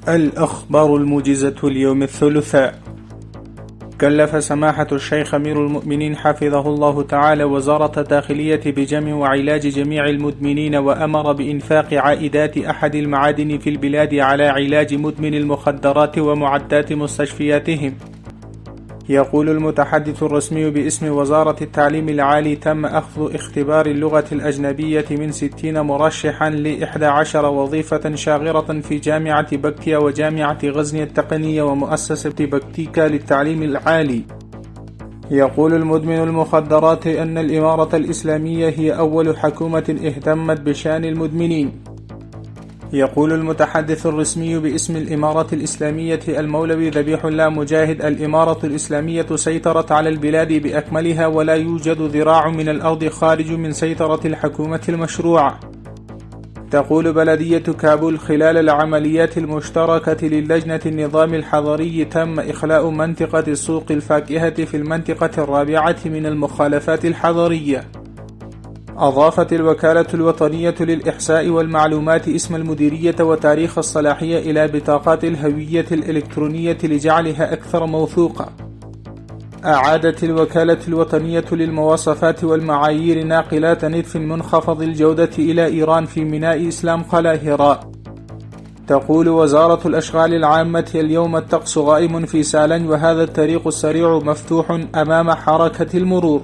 الأخبار الموجزة اليوم الثلاثاء. كلف سماحة الشيخ أمير المؤمنين حفظه الله تعالى وزارة الداخلية بجمع وعلاج جميع المدمنين، وأمر بإنفاق عائدات أحد المعادن في البلاد على علاج مدمن المخدرات ومعدات مستشفياتهم. يقول المتحدث الرسمي باسم وزارة التعليم العالي: تم أخذ اختبار اللغة الأجنبية من 60 مرشحا ل11 وظيفة شاغرة في جامعة بكتيا وجامعة غزني التقنية ومؤسسة بكتيكا للتعليم العالي. يقول المدمن المخدرات أن الإمارة الإسلامية هي أول حكومة اهتمت بشأن المدمنين. يقول المتحدث الرسمي باسم الإمارة الإسلامية المولوي ذبيح الله مجاهد: الإمارة الإسلامية سيطرت على البلاد بأكملها، ولا يوجد ذراع من الأرض خارج من سيطرة الحكومة المشروعة. تقول بلدية كابول: خلال العمليات المشتركة للجنة النظام الحضري تم إخلاء منطقة سوق الفاكهة في المنطقة الرابعة من المخالفات الحضرية. أضافت الوكالة الوطنية للإحصاء والمعلومات اسم المديرية وتاريخ الصلاحية إلى بطاقات الهوية الإلكترونية لجعلها أكثر موثوقة. أعادت الوكالة الوطنية للمواصفات والمعايير ناقلات نتف منخفض الجودة إلى إيران في ميناء إسلام قلاهرة. تقول وزارة الأشغال العامة: اليوم الطقس غائم في سالن، وهذا الطريق السريع مفتوح أمام حركة المرور.